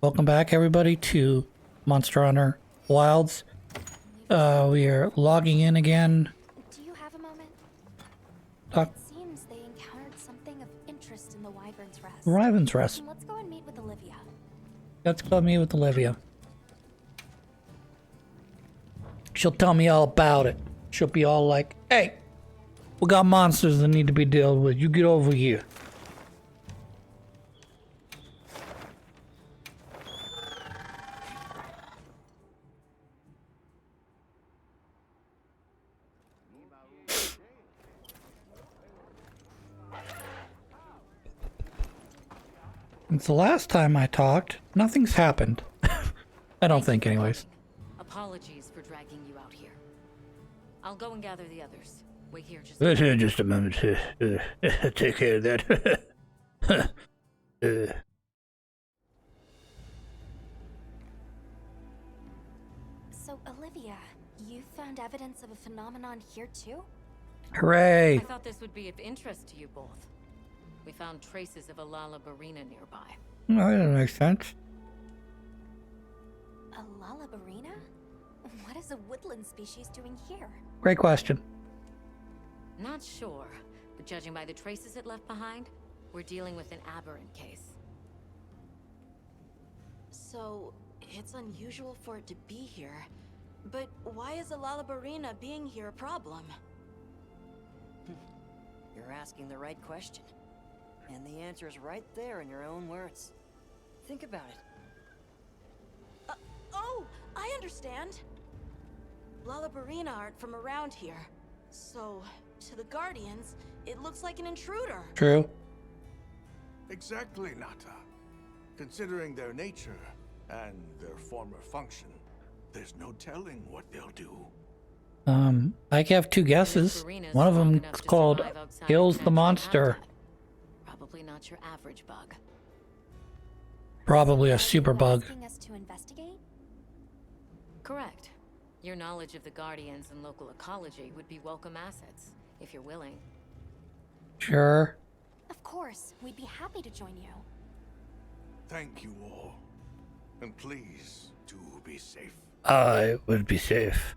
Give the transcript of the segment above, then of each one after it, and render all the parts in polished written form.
Welcome back, everybody, to Monster Hunter Wilds. We are logging in again. Do you have a moment? It seems they encountered something of interest in the Wyvern's Rest. Wyvern's Rest. Let's go and meet with Olivia. Let's go meet with Olivia. She'll tell me all about it. She'll be all like, hey, we got monsters that need to be dealt with. You get over here. Since the last time I talked, nothing's happened. I don't think, anyways. Apologies for dragging you out here. I'll go and gather the others. Wait here Just a moment. Take care of that. So, Olivia, you found evidence of a phenomenon here too? Hooray! I thought this would be of interest to you both. We found traces of a Lalabarina nearby. Oh, that makes sense. A Lalabarina? What is a woodland species doing here? Great question. Not sure, but judging by the traces it left behind, we're dealing with an aberrant case. So, it's unusual for it to be here. But why is a Lalabarina being here a problem? You're asking the right question. And the answer is right there in your own words. Think about it. Oh, I understand. Lalabarina aren't from around here. So, to the Guardians, it looks like an intruder. True. Exactly, Nata. Considering their nature and their former function, there's no telling what they'll do. I have two guesses. One of them is called Kills the Monster. Probably not your average bug. Probably a super bug. Asking us to investigate? Correct. Your knowledge of the Guardians and local ecology would be welcome assets, if you're willing. Sure. Of course, we'd be happy to join you. Thank you all. And please, do be safe. I would be safe.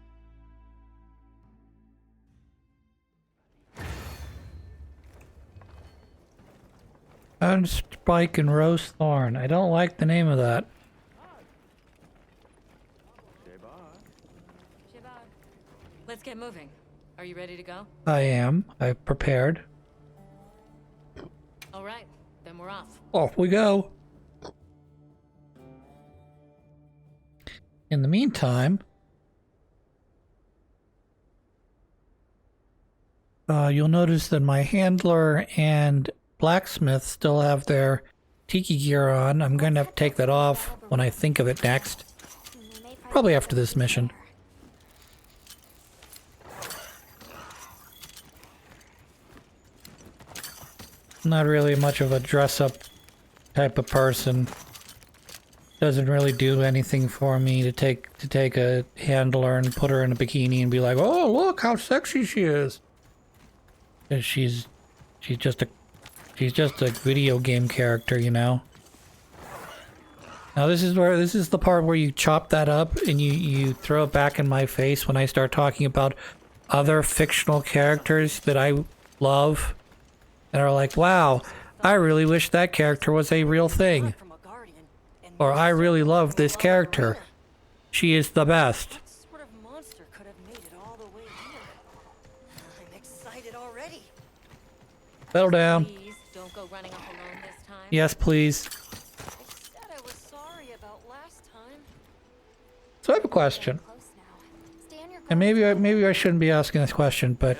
Unspike and Rose Thorn. I don't like the name of that. Let's get moving. Are you ready to go? I am. I've prepared. All right, then we're off. Off we go. In the meantime, you'll notice that my handler and blacksmith still have their tiki gear on. I'm going to have to take that off when I think of it next. Probably after this mission. Not really much of a dress-up type of person. Doesn't really do anything for me to take a handler and put her in a bikini and be like, oh, look how sexy she is. 'Cause she's just a video game character, you know. Now this is the part where you chop that up and you throw it back in my face when I start talking about other fictional characters that I love and are like, wow, I really wish that character was a real thing. Or I really love this character. She is the best. What sort of monster could have made it all the way here? I'm excited already. Settle down. Please don't go running off alone this time. Yes, please. I said I was sorry about last time. So I have a question. Close now. Stay on your And maybe I shouldn't be asking this question, but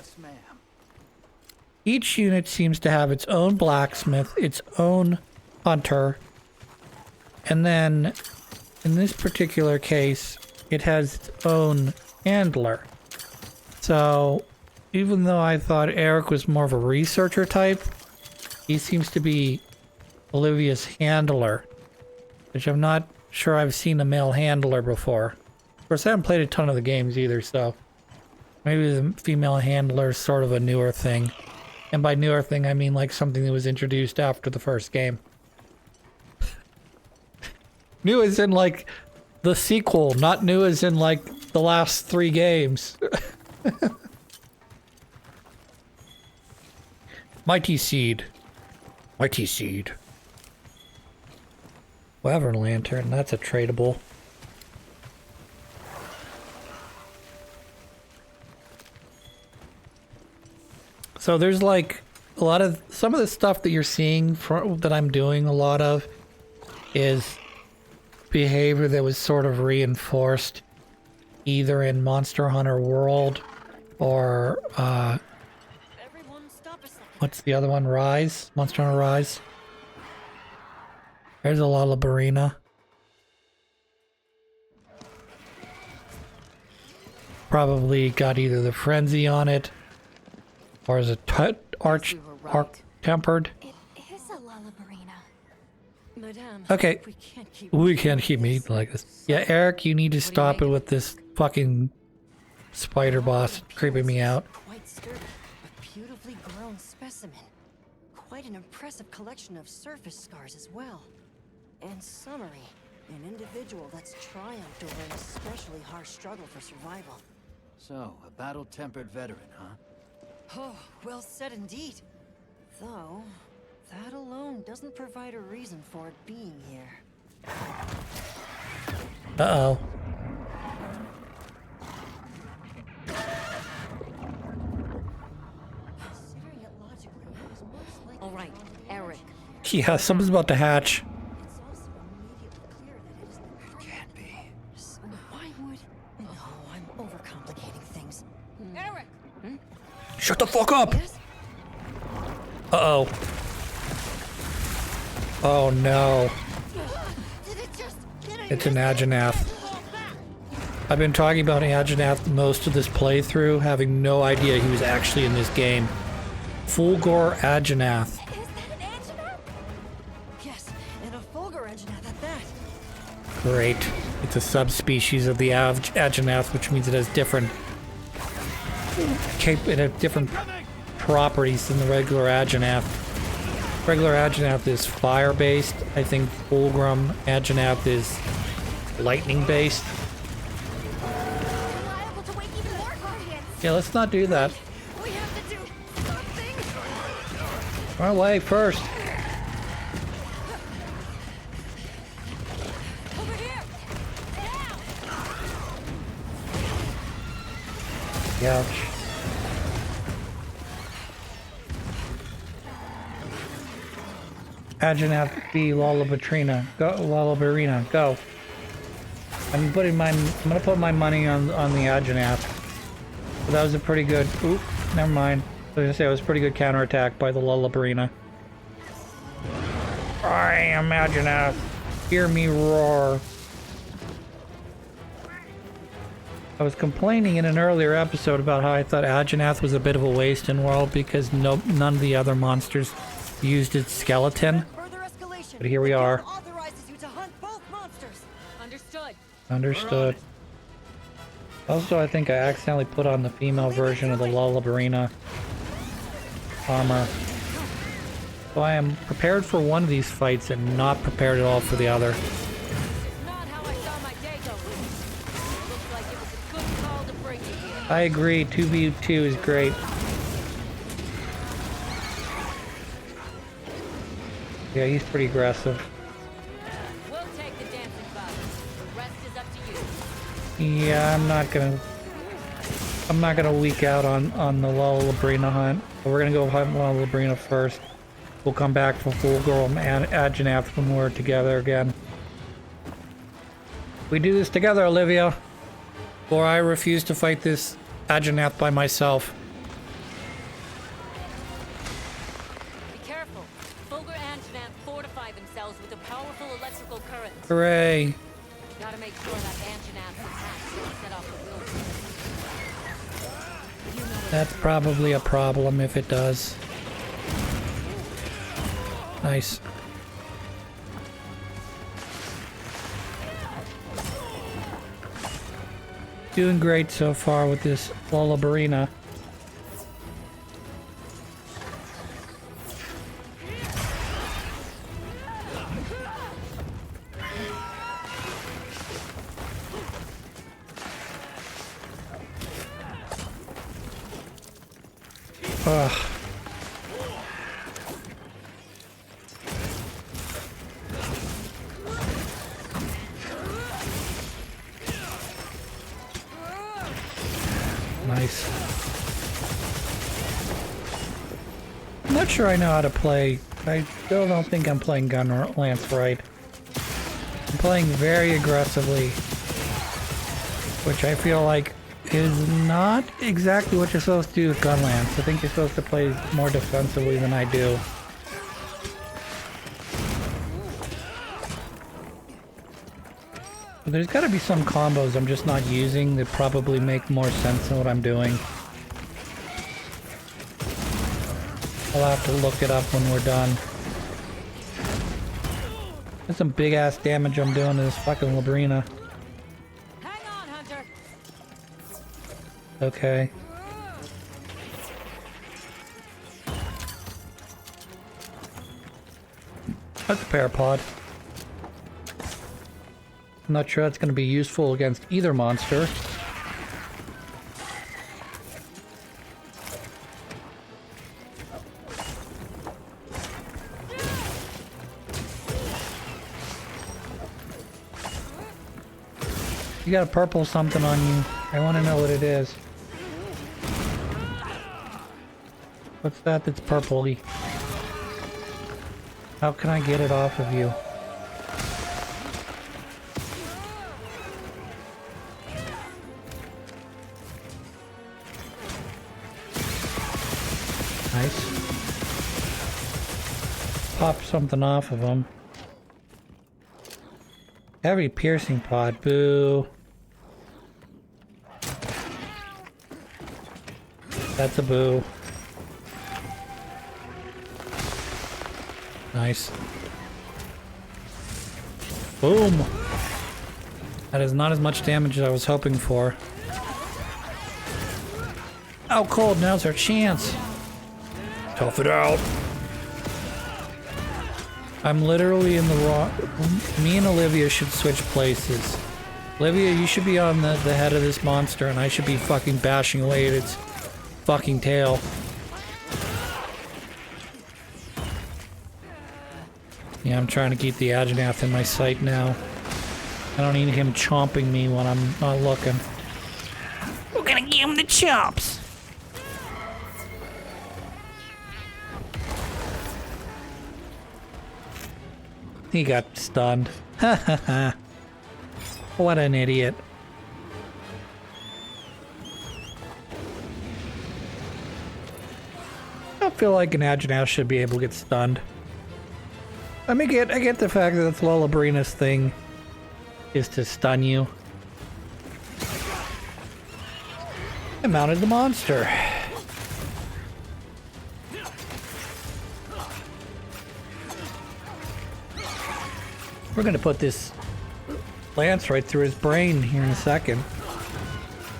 each unit seems to have its own blacksmith, its own hunter, and then in this particular case, it has its own handler. So even though I thought Eric was more of a researcher type, he seems to be Olivia's handler, which I'm not sure I've seen a male handler before. Of course, I haven't played a ton of the games either, so maybe the female handler is sort of a newer thing. And by newer thing, I mean like something that was introduced after the first game. New as in like the sequel, not new as in like the last 3 games. Mighty Seed. Mighty Seed. Wyvern Lantern, that's a tradable. So there's like a lot of, some of the stuff that you're seeing that I'm doing a lot of is behavior that was sort of reinforced either in Monster Hunter World or Everyone, stop a second. what's the other one? Rise? Monster Hunter Rise. There's a Lullabarina. Probably got either the Frenzy on it or is it tempered? It is a Lullabarina. Madame, Okay, we can't keep meeting like this. Yeah, Eric, you need to stop it with this fucking spider boss creeping me out. Quite sturdy, but beautifully grown specimen. Quite an impressive collection of surface scars as well. And summary, an individual that's triumphed over an especially harsh struggle for survival. So, a battle-tempered veteran, huh? Oh, well said indeed. Though, that alone doesn't provide a reason for it being here. Uh-oh. Considering it logically, it was most likely All right, Eric. Yeah, something's about to hatch. it's also immediately clear that it is the Can't be. So why would... No, I'm overcomplicating things. Eric! Shut the fuck up! Yes? Uh-oh. Oh no. Did it just get It's an Agenath. I've been talking about Agenath most of this playthrough, having no idea he was actually in this game. Fulgor Agenath. Is that an Anjanath? Yes, and a Fulgur engine at that. Great. It's a subspecies of the Agenath, which means it has different different properties than the regular Agenath. Regular Agenath is fire-based. I think Fulgrim Agenath is lightning-based. Liable to wake even more guardians. Yeah, let's not do that. We have to do something. Run away first. Over here. Now. Ouch. Agenath B. Lullabarina. Go, Lullabarina. Go. I'm gonna put my money on the Agenath. But that was a pretty good. Oop. Never mind. I was gonna say it was a pretty good counterattack by the Lullabarina. I am Agenath. Hear me roar. I was complaining in an earlier episode about how I thought Agenath was a bit of a waste in World because none of the other monsters used its skeleton. Further escalation. But here we are. Authorizes you to hunt both monsters. Understood. Understood. Also, I think I accidentally put on the female version of the Lullabarina armor. So I am prepared for one of these fights and not prepared at all for the other. Not how I saw my day go. Looks like it was a good call to bring you here. I agree, 2v2 is great. Yeah, he's pretty aggressive. We'll take the dancing bug. The rest is up to you. Yeah, I'm not gonna leak out on the Lullabarina hunt. But we're gonna go hunt Lullabarina first. We'll come back for Fulgrim and Agenath when we're together again. We do this together, Olivia. Or I refuse to fight this Agenath by myself. Be careful. Fulgur and Janath fortify themselves with a powerful electrical current. Hooray. Gotta make sure that Anjanath's attacks don't set off the wheel. That's probably a problem if it does. Nice. Doing great so far with this Lullabarina. Ugh. Nice. I'm not sure I know how to play. I still don't think I'm playing Gun Lance right. I'm playing very aggressively, which I feel like is not exactly what you're supposed to do with Gun Lance. I think you're supposed to play more defensively than I do. But there's got to be some combos I'm just not using that probably make more sense than what I'm doing. I'll have to look it up when we're done. That's some big ass damage I'm doing to this fucking Labrina. Hang on, Hunter. Okay. That's a parapod. I'm not sure that's going to be useful against either monster. You got a purple something on you. I want to know what it is. What's that that's purpley? How can I get it off of you? Nice. Pop something off of him. Heavy piercing pod, boo. That's a boo. Nice. Boom! That is not as much damage as I was hoping for. Out cold, now's our chance. Tough it out. I'm literally in the wrong... Me and Olivia should switch places. Olivia, you should be on the head of this monster, and I should be fucking bashing away at its fucking tail. Yeah, I'm trying to keep the Aginath in my sight now. I don't need him chomping me when I'm not looking. We're gonna give him the chops! He got stunned. Ha ha ha. What an idiot. I feel like an Aginath should be able to get stunned. I get the fact that that's Lullabrina's thing is to stun you. I mounted the monster. We're gonna put this lance right through his brain here in a second.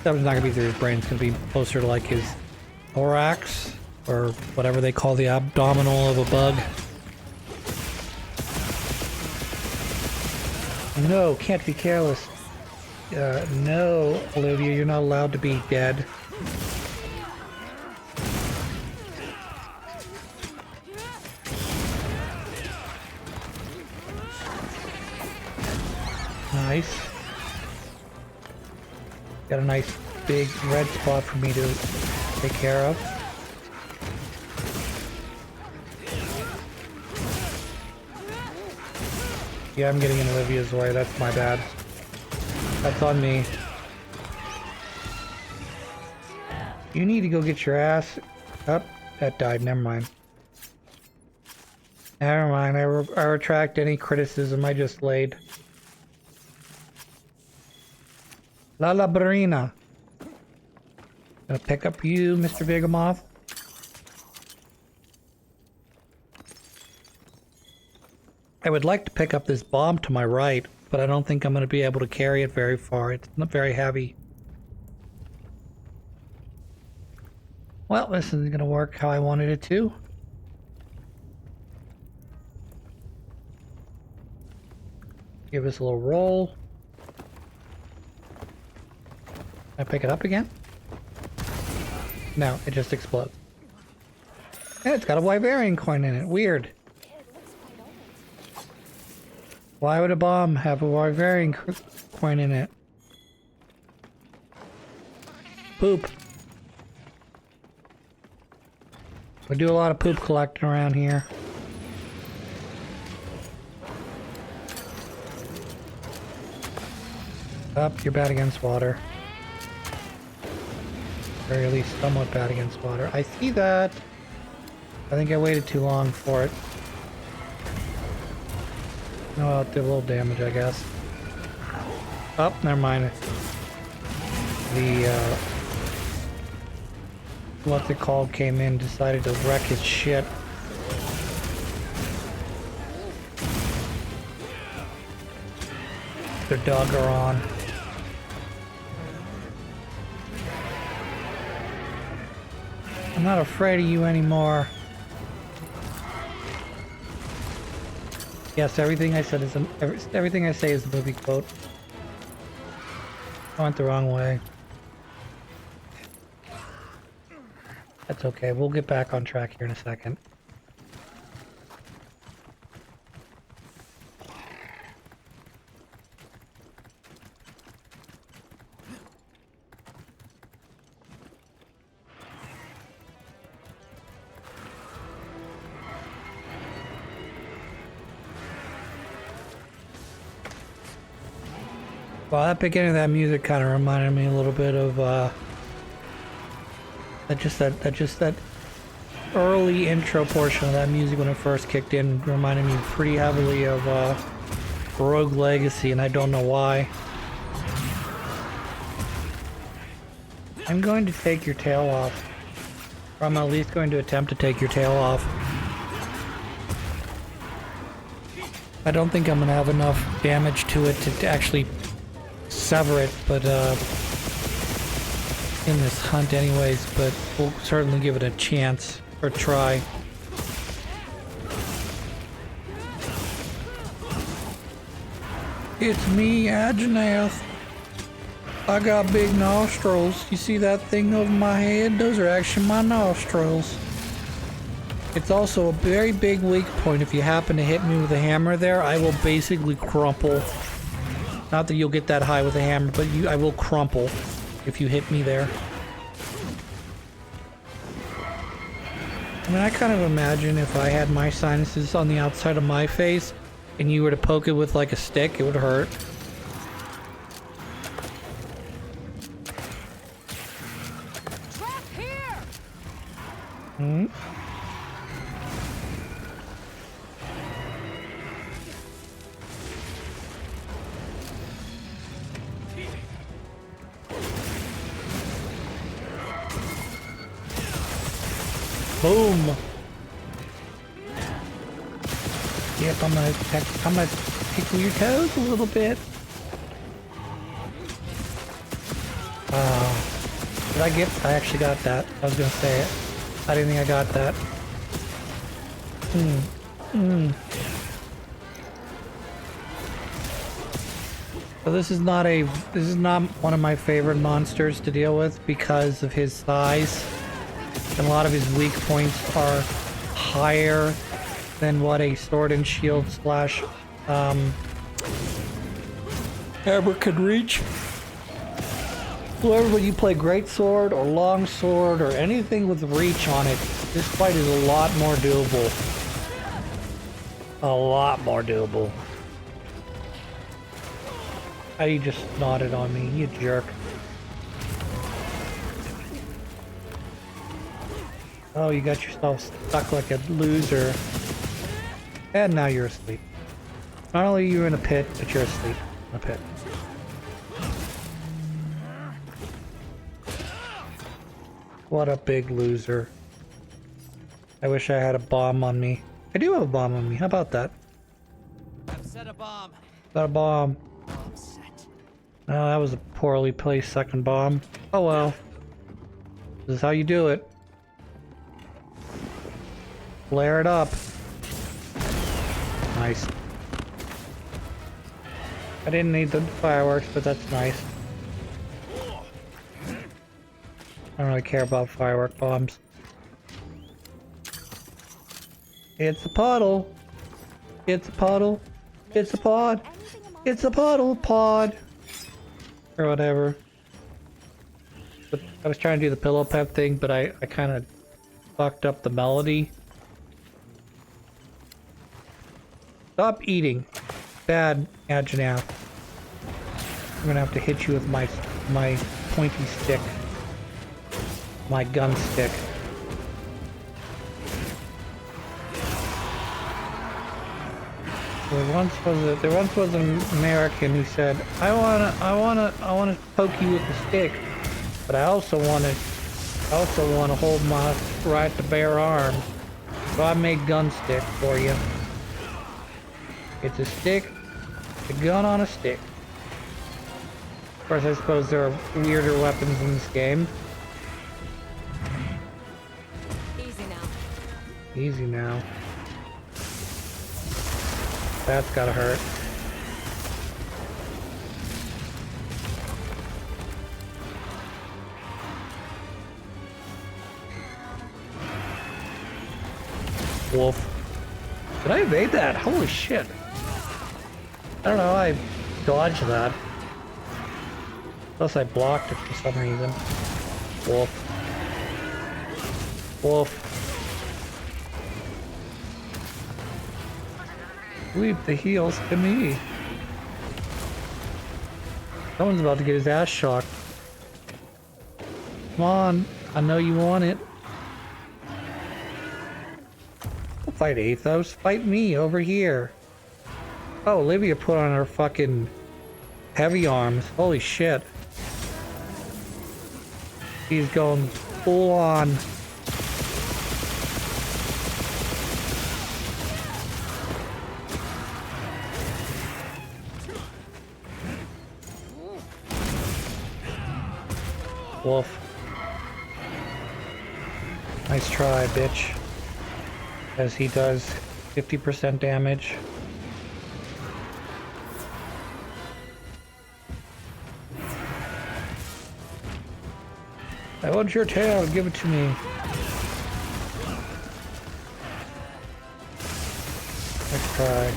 That was not gonna be through his brain, it's gonna be closer to like his thorax, or whatever they call the abdominal of a bug. No, can't be careless. No, Olivia, you're not allowed to be dead. Nice. Got a nice big red spot for me to take care of. Yeah, I'm getting in Olivia's way. That's my bad. That's on me. You need to go get your ass up. That died. Never mind. Never mind. I retract any criticism I just laid. Lullabrina. Gonna pick up you, Mr. Vigamoth. I would like to pick up this bomb to my right, but I don't think I'm going to be able to carry it very far. It's not very heavy. Well, this isn't going to work how I wanted it to. Give us a little roll. Can I pick it up again? No, it just explodes. Yeah, it's got a Wyverian coin in it. Weird. It looks quite old. Why would a bomb have a Wyverian coin in it? Poop. We do a lot of poop collecting around here. Up, you're bad against water. Or at least somewhat bad against water. I see that. I think I waited too long for it. Oh, it did a little damage, I guess. Oh, never mind. The, what's it called, came in, decided to wreck his shit. Their dog are on. I'm not afraid of you anymore. Yes, everything I said is everything I say is a movie quote. I went the wrong way. That's okay. We'll get back on track here in a second. Well, that beginning of that music kind of reminded me a little bit of that early intro portion of that music when it first kicked in reminded me pretty heavily of Rogue Legacy, and I don't know why. I'm going to take your tail off. Or I'm at least going to attempt to take your tail off. I don't think I'm going to have enough damage to it to actually sever it, but in this hunt anyways, but we'll certainly give it a chance or try. It's me, Agenath. I got big nostrils. You see that thing over my head? Those are actually my nostrils. It's also a very big weak point. If you happen to hit me with a hammer there, I will basically crumple. Not that you'll get that high with a hammer, but I will crumple if you hit me there. I mean, I kind of imagine if I had my sinuses on the outside of my face and you were to poke it with like a stick, it would hurt. Trap here! Hmm? Boom! Yep, I'm gonna tickle your toes a little bit. Did I get? I actually got that. I was gonna say it. I didn't think I got that. So this is not one of my favorite monsters to deal with because of his size. And a lot of his weak points are higher than what a sword and shield slash hammer could reach. Whoever you play great sword or long sword or anything with reach on it, this fight is a lot more doable. A lot more doable. Oh, you just nodded on me, you jerk. Oh, you got yourself stuck like a loser. And now you're asleep. Not only are you in a pit, but you're asleep in a pit. What a big loser. I wish I had a bomb on me. I do have a bomb on me. How about that? I've set a bomb. Got a bomb. Bomb set. Oh, that was a poorly placed second bomb. Oh well. This is how you do it. Flare it up. Nice. I didn't need the fireworks, but that's nice. I don't really care about firework bombs. It's a puddle. It's a puddle. It's a pod. It's a puddle pod. Or whatever. But I was trying to do the pillow pet thing, but I kind of fucked up the melody. Stop eating. Bad, Ajanaf. I'm gonna have to hit you with my pointy stick. My gun stick. There once was an American who said, I wanna poke you with the stick, but I also wanna hold my right to bear arms. So I made gun stick for you. It's a stick, a gun on a stick. Of course, I suppose there are weirder weapons in this game. Easy now. Easy now. That's gotta hurt. Wolf. Did I evade that? Holy shit. I don't know, I dodged that. Plus I blocked it for some reason. Wolf. Wolf. Leave the heels to me. Someone's about to get his ass shocked. Come on, I know you want it. Don't fight Athos, fight me over here. Oh, Olivia put on her fucking heavy arms. Holy shit. He's going full on. Wolf. Nice try, bitch. As he does 50% damage. I want your tail, give it to me. Let's try.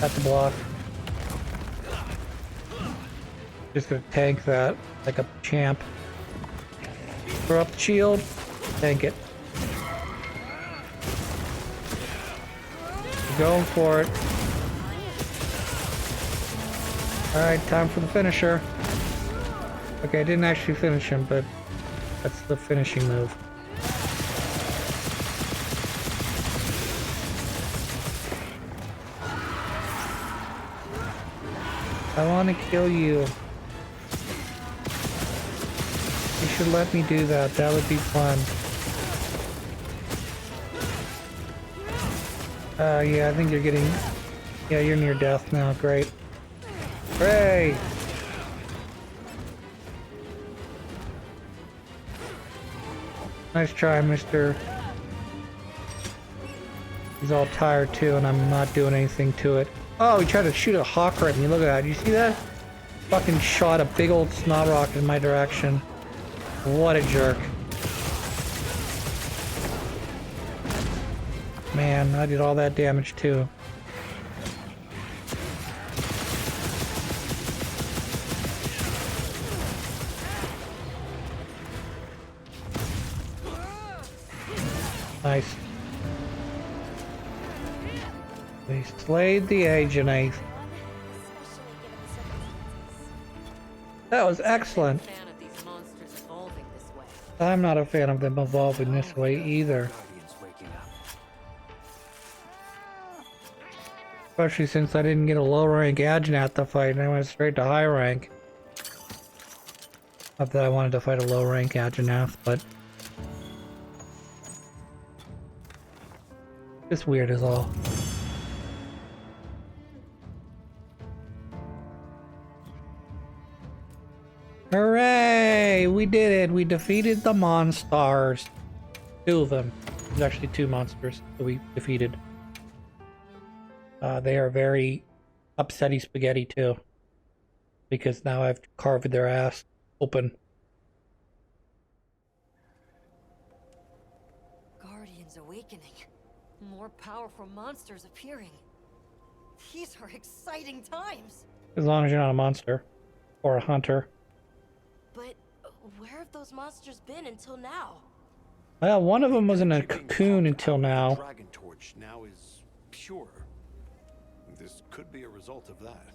That's a block. Just gonna tank that like a champ. Throw up the shield, tank it. We're going for it. Alright, time for the finisher. Okay, I didn't actually finish him, but that's the finishing move. I want to kill you. You should let me do that. That would be fun. Yeah, I think you're getting... Yeah, you're near death now. Great. Hooray! Nice try, mister. He's all tired too, and I'm not doing anything to it. Oh, he tried to shoot a hawker at me. Look at that. You see that? Fucking shot a big old snot rocket in my direction. What a jerk. Man, I did all that damage too. Nice. They slayed the agent. That was excellent. Fan of these monsters evolving this way. I'm not a fan of them evolving this way either. Especially since I didn't get a low rank Ajanat to fight and I went straight to high rank. Not that I wanted to fight a low rank Ajanat, but it's weird as all. Hooray! We did it! We defeated the monsters. 2 of them. There's actually 2 monsters that we defeated. They are very upsetty spaghetti too. Because now I've carved their ass open. awakening. More powerful monsters appearing. These are exciting times. As long as you're not a monster. Or a hunter. But where have those monsters been until now? Well, one of them was in a cocoon until now. Dragon torch now is pure. This could be a result of that.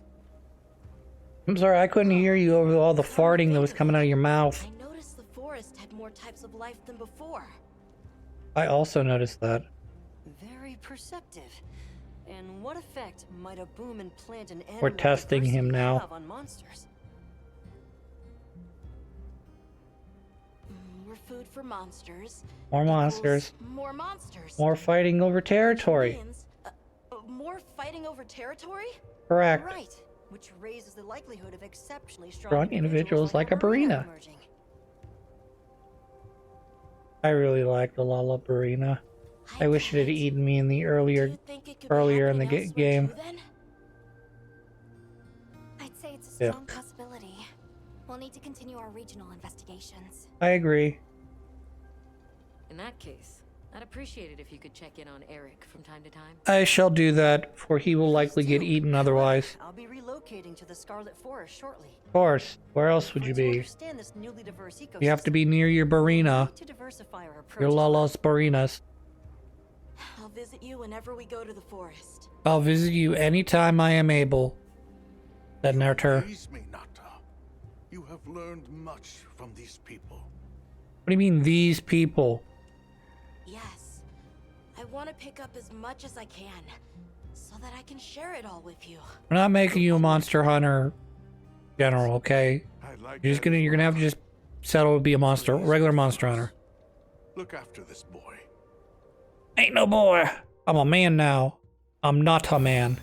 I'm sorry, I couldn't hear you over all the farting that was coming out of your mouth. I noticed the forest had more types of life than before. I also noticed that. Very perceptive. And what effect might a boom in plant and animal We're testing him diversity now. have on monsters? More food for monsters. More equals monsters. More monsters. More fighting over territory. Means, more fighting over territory? Correct. Right. Which raises the likelihood of exceptionally Strong individuals like a Barina. emerging. I really like the Lullabarina. I wish it had eaten me in the Do earlier you think it could be in the happening elsewhere game. too, then? I'd say it's a Yeah. strong possibility. We'll need to continue our regional investigations. I agree. In that case, I'd appreciate it if you could check in on Eric from time to time. I shall do that, for he will likely get eaten otherwise. I'll be relocating to the Scarlet Forest shortly. Of course. Where else would For you to be? understand this newly diverse You have to ecosystem, be near your we Barina. need to diversify our approach. Your Lalas Barinas. I'll visit you whenever we go to the forest. I'll visit you anytime I am able. Said Nerter. What Please me, Nata. You have learned much from these people. do you mean, these people? Yes. I want to pick up as much as I can, so that I can share it all with you. We're not making you a monster hunter general, okay? I'd like You're gonna have to just settle to be a monster, regular monster hunter. Look after this boy. Ain't no boy. I'm a man now. I'm not a man.